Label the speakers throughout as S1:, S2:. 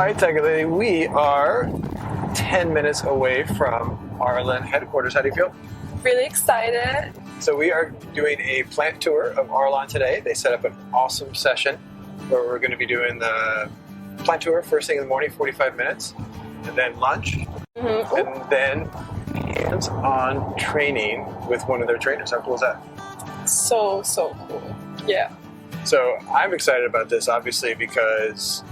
S1: Hi, Tigerlily. We are 10 minutes away from Arlon headquarters. How do you feel?
S2: Really excited.
S1: So we are doing a plant tour of Arlon today. They set up an awesome session where we're going to be doing the plant tour first thing in the morning, 45 minutes, and then lunch, and then hands-on training with one of their trainers. How cool is that?
S2: So cool. Yeah.
S1: So I'm excited about this, obviously, because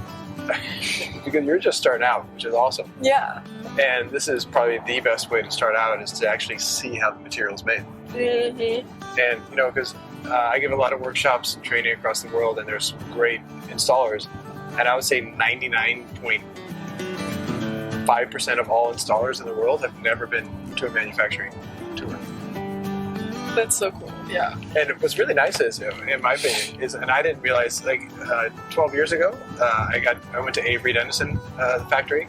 S1: you're just starting out, which is awesome.
S2: Yeah.
S1: And this is probably the best way to start out, is to actually see how the material is made. And, you know, because I give a lot of workshops and training across the world, and there's some great installers. And I would say 99.5% of all installers in the world have never been to a manufacturing tour.
S2: That's so cool. Yeah.
S1: And what's really nice is, in my opinion, is, and I didn't realize, like 12 years ago, I went to Avery Dennison factory,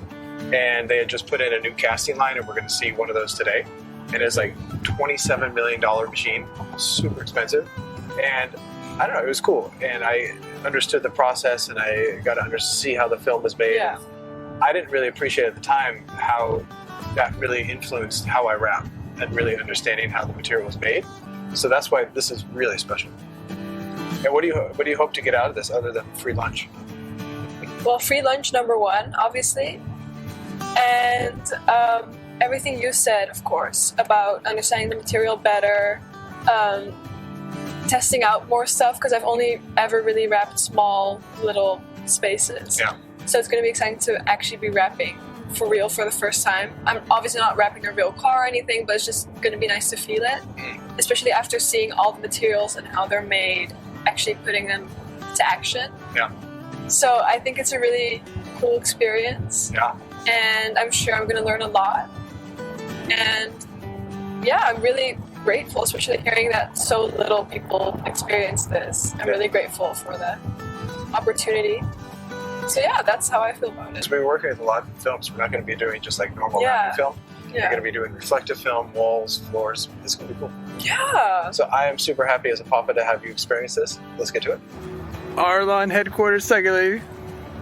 S1: and they had just put in a new casting line, and we're going to see one of those today. And it's like $27 million machine, super expensive. And I don't know, it was cool. And I understood the process, and I got to see how the film was made.
S2: Yeah.
S1: I didn't really appreciate at the time how that really influenced how I wrap and really understanding how the material was made. So that's why this is really special. And what do you hope to get out of this other than free lunch?
S2: Well, free lunch number one, obviously, and everything you said, of course, about understanding the material better, testing out more stuff, because I've only ever really wrapped small little spaces.
S1: Yeah.
S2: So it's going to be exciting to actually be wrapping for real for the first time. I'm obviously not wrapping a real car or anything, but it's just going to be nice to feel it, especially after seeing all the materials and how they're made, actually putting them to action.
S1: Yeah.
S2: So I think it's a really cool experience.
S1: Yeah.
S2: And I'm sure I'm going to learn a lot. And yeah, I'm really grateful, especially hearing that so little people experience this. I'm really grateful for the opportunity. So yeah, that's how I feel about it.
S1: So we're working with a lot of films. We're not going to be doing just like normal wrapping film. We're going to be doing reflective film, walls, floors. It's going to be cool.
S2: Yeah.
S1: So I am super happy as a papa to have you experience this. Let's get to it. Arlon headquarters, Tigerlily.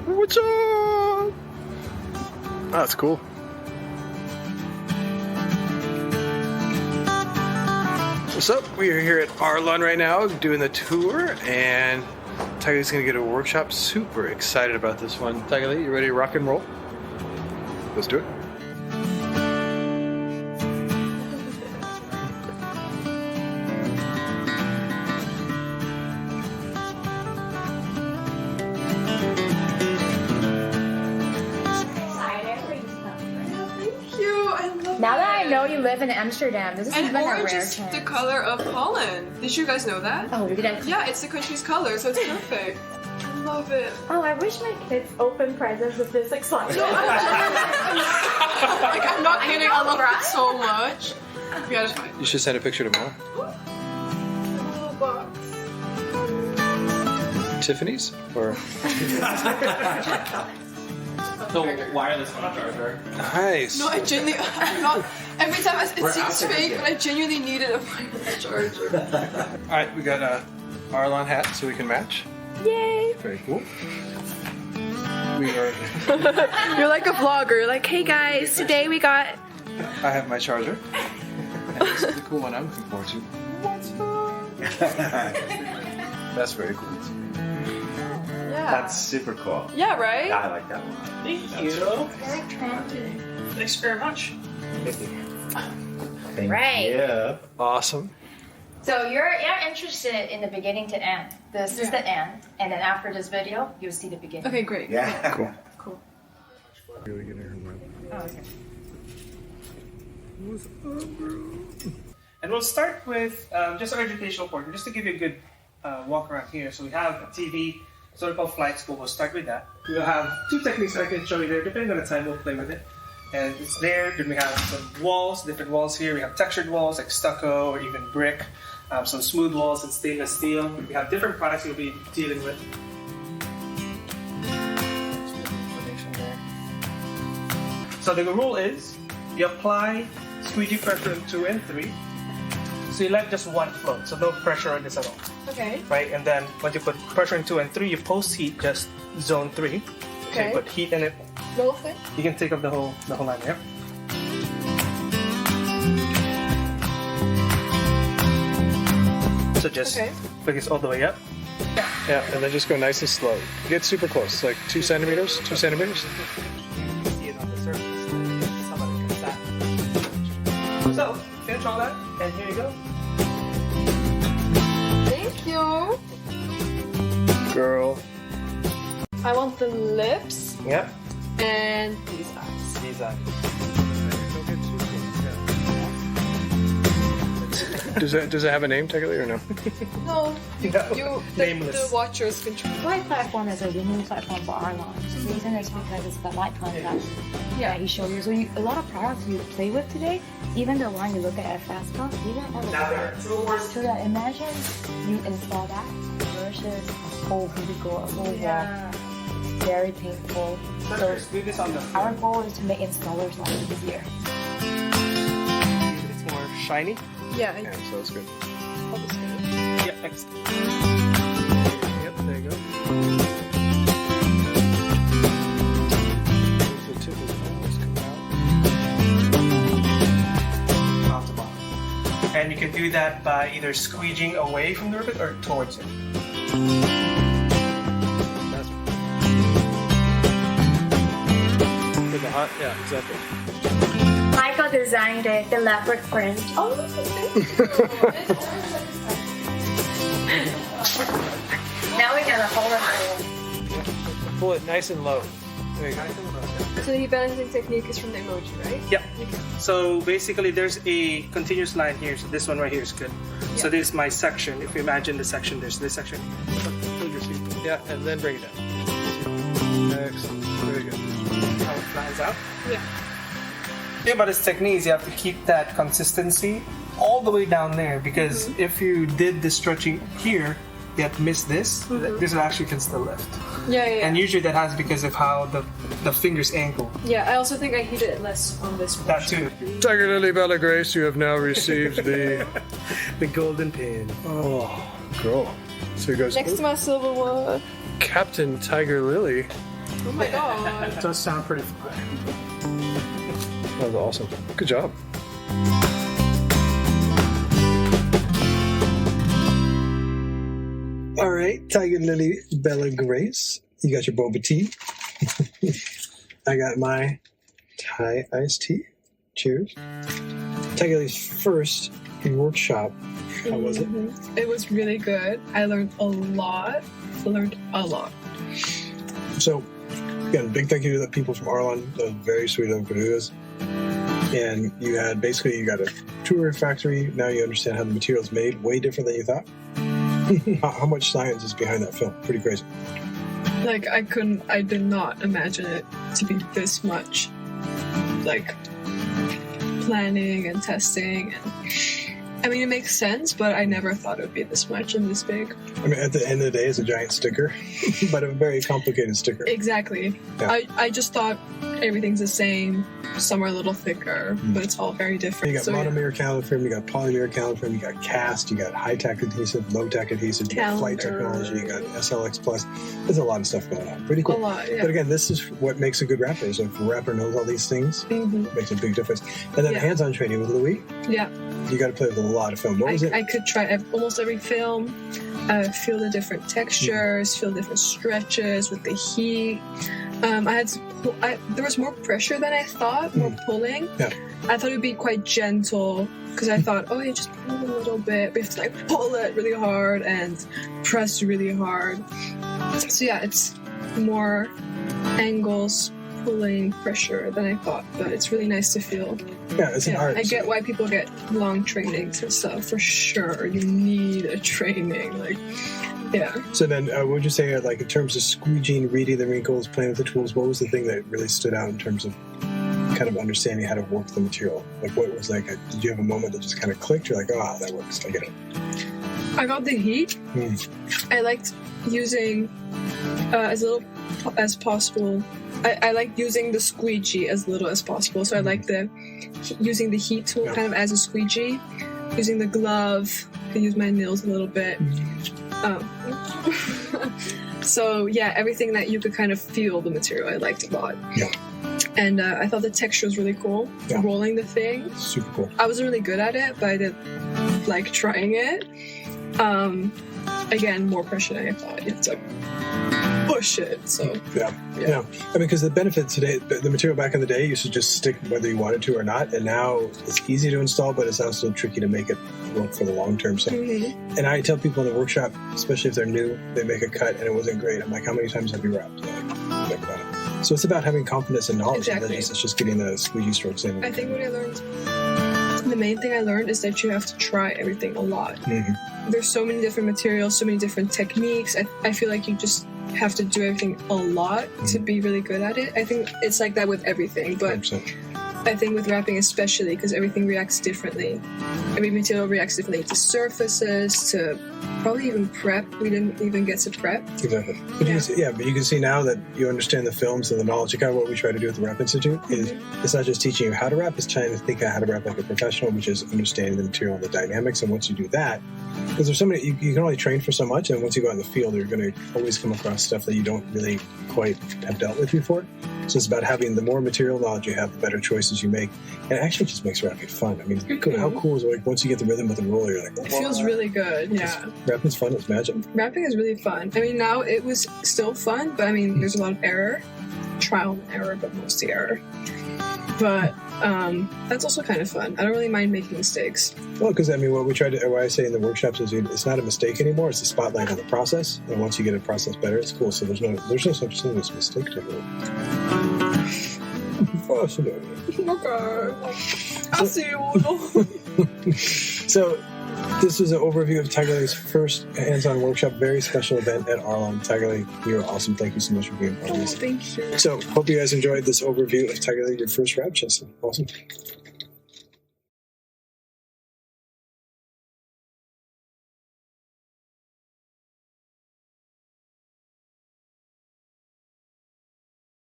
S1: What's up? Oh, that's cool. What's up? We are here at Arlon right now doing the tour, and Tigerlily's gonna get a workshop. Super excited about this one. Tigerlily, you ready to rock and roll? Let's do it.
S3: Now that I know you live in Amsterdam, this is
S2: And
S3: even a
S2: orange
S3: rare
S2: is
S3: chance.
S2: the color of Holland. Did you guys know that?
S3: Oh, did I?
S2: Yeah, it's the country's color, so it's perfect. I love it.
S3: Oh, I wish my kids open presents with this excitement.
S2: Like, I'm not kidding, I love it so much. Yeah, just fine.
S1: You should send a picture tomorrow.
S2: Little box.
S1: Tiffany's? Or
S4: The wireless phone charger.
S1: nice.
S2: No, I genuinely, I'm not, every time it seems fake, but I genuinely needed a wireless charger.
S1: Alright, we got a Arlon hat so we can match.
S3: Yay!
S1: Very cool. We are.
S2: You're like a vlogger, like, hey guys, today we got...
S1: I have my charger. And this is the cool one I'm looking forward to. That's very cool.
S2: Yeah.
S4: That's super cool.
S2: Yeah, right?
S4: Yeah, I like that one.
S5: Thank you.
S3: Very trendy.
S5: Thanks very much.
S4: Thank
S3: Right.
S4: you.
S1: Awesome.
S3: So you're interested in the beginning to end. This is the end, and then after this video, you'll see the beginning.
S2: Okay, great.
S4: Yeah.
S1: Cool.
S2: Cool.
S3: Oh, okay.
S1: What's up, bro?
S5: And we'll start with just our educational portion, just to give you a good walk around here. So we have a TV, sort of called flight school. We'll start with that. We'll have two techniques I can show you there. Depending on the time, we'll play with it. And it's there. Then we have some walls, different walls here. We have textured walls like stucco or even brick. Some smooth walls and stainless steel. We have different products you'll be dealing with. So the rule is, you apply squeegee pressure in 2 and 3. So you let just one float, so no pressure on this at all.
S2: Okay.
S5: Right, and then once you put pressure in 2 and 3, you post heat just zone 3. So
S2: Okay.
S5: you put heat in it
S2: The whole thing?
S5: You can take up the whole line. Yep. So just focus all the way up.
S1: Yeah, and then just go nice and slow. Get super close, like 2 centimeters. 2 centimeters.
S5: See it on the surface. Somebody comes out. So finish all that, and here you go.
S2: Thank you.
S1: Girl.
S2: I want the lips
S5: Yep.
S2: and these eyes.
S5: These eyes.
S1: Does it have a name, Tigerlily, or no?
S2: No,
S5: Nameless.
S2: the watchers control.
S6: Flight platform is a renewed platform for Arlon. The reason is because it's the light contact that he showed you. So a lot of products you play with today, even the one you look at FESPA, even so that imagine you install that versus a whole vehicle, a whole wall. Very painful. So
S5: Do this on the
S6: our goal is to make installers life easier.
S5: It's more shiny.
S2: Yeah,
S1: Yeah, so it's good.
S5: Yeah, excellent.
S1: Yep, there you go. The tip is almost coming out.
S5: Off the bottom. And you can do that by either squeegeing away from the rivet or towards it.
S1: That's for the hot. Yeah, exactly.
S6: Michael designed the leopard print.
S2: Oh,
S6: Now we can hold it.
S1: Pull it nice and low. There you go.
S2: so the balancing technique is from the emoji, right?
S5: Yep. So basically there's a continuous line here. So this one right here is good. So this is my section. If you imagine the section, there's this section.
S1: Yeah, and then bring it down. Excellent. Very good.
S5: How it flies out.
S2: Yeah.
S5: The thing about this technique is you have to keep that consistency all the way down there, because if you did the stretching here, you have to miss this. This actually can still lift.
S2: Yeah.
S5: And usually that happens because of how the fingers angle.
S2: Yeah, I also think I heated it less on this one.
S5: That too.
S1: Tigerlily Bella Grace, you have now received the.
S5: The golden pin.
S1: Oh, girl. So it goes.
S2: Next to my silver one.
S1: Captain Tigerlily.
S2: Oh my god.
S5: It does sound pretty fun.
S1: That was awesome. Good job.
S7: All right, Tigerlily Bella Grace, you got your boba tea. I got my Thai iced tea. Cheers. Tigerlily's first workshop. How was it?
S2: It was really good. I learned a lot.
S7: So, again, big thank you to the people from Arlon. That was very sweet of Cadudas. And you got a tour factory. Now you understand how the material's made. Way different than you thought. How much science is behind that film? Pretty crazy.
S2: Like, I did not imagine it to be this much, like, planning and testing. And I mean, it makes sense, but I never thought it would be this much and this big.
S7: I mean, at the end of the day, it's a giant sticker, but a very complicated sticker.
S2: Exactly.
S7: Yeah.
S2: I just thought everything's the same. Some are a little thicker, but it's all very different.
S7: You got monomer califilm, you got polymer califilm, you got cast, you got high-tack adhesive, low-tack adhesive, you got flight technology, you got SLX Plus. There's a lot of stuff going on. Pretty cool.
S2: A lot, yeah.
S7: But again, this is what makes a good rapper. So if a rapper knows all these things, it makes a big difference. And then hands-on training with Louis.
S2: Yeah.
S7: You got to play with a lot of film. What was it?
S2: I could try almost every film, feel the different textures, feel different stretches with the heat. There was more pressure than I thought, more pulling.
S7: Yeah.
S2: I thought it would be quite gentle because I thought, you just pull a little bit, but you have to like pull it really hard and press really hard. So yeah, it's more angles, pulling, pressure than I thought, but it's really nice to feel.
S7: Yeah, it's an art.
S2: I get why people get long trainings and stuff, for sure. You need a training, like, yeah.
S7: So then, what would you say, like, in terms of squeegeeing, reading the wrinkles, playing with the tools, what was the thing that really stood out in terms of kind of understanding how to work the material? Like, what was like, did you have a moment that just kind of clicked? You're like, oh, that works, I get it.
S2: I got the heat. I liked using as little as possible. I like using the squeegee as little as possible. So I like using the heat tool kind of as a squeegee. Using the glove, I can use my nails a little bit. So yeah, everything that you could kind of feel the material, I liked a lot.
S7: Yeah.
S2: And I thought the texture was really cool.
S7: Yeah.
S2: Rolling the thing.
S7: Super cool.
S2: I wasn't really good at it, but I did like trying it. Again, more pressure than I thought. You have to push it. So
S7: Yeah. I mean, because the benefit today, the material back in the day used to just stick whether you wanted to or not, and now it's easy to install, but it's also tricky to make it work for the long term. So, and I tell people in the workshop, especially if they're new, they make a cut and it wasn't great. I'm like, how many times have you wrapped? They're like, never done it. So it's about having confidence and knowledge.
S2: Exactly.
S7: And it's just getting the squeegee strokes in.
S2: I think what I learned, the main thing I learned is that you have to try everything a lot. There's so many different materials, so many different techniques. I feel like you just have to do everything a lot to be really good at it. I think it's like that with everything, but
S7: 100%.
S2: I think with wrapping especially, because everything reacts differently. Every material reacts differently to surfaces, to probably even prep. We didn't even get to prep.
S7: Exactly. But but you can see now that you understand the films and the knowledge. Kind of what we try to do at the Wrap Institute is it's not just teaching you how to wrap, it's trying to think of how to wrap like a professional, which is understanding the material and the dynamics. And once you do that, because there's so many, you can only train for so much, and once you go out in the field, you're going to always come across stuff that you don't really quite have dealt with before. So it's about having the more material knowledge you have, the better choices you make. And it actually just makes wrapping fun. I mean, how cool is it? Like, once you get the rhythm of the roller, you're like,
S2: It feels really good, yeah.
S7: Wrapping's fun, it's magic.
S2: Wrapping is really fun. I mean, now it was still fun, but I mean, there's a lot of error. Trial and error, but mostly error. But that's also kind of fun. I don't really mind making mistakes.
S7: Well, because I mean, what I say in the workshops is it's not a mistake anymore. It's a spotlight on the process, and once you get a process better, it's cool. So there's no such thing as mistake technique.
S2: Okay. I'll see you.
S7: So this was an overview of Tigerlily's first hands-on workshop, very special event at Arlon. Tigerlily, you're awesome. Thank you so much for being part of this.
S2: Thank you.
S7: So hope you guys enjoyed this overview of Tigerlily, your first wrap, Justin. Awesome.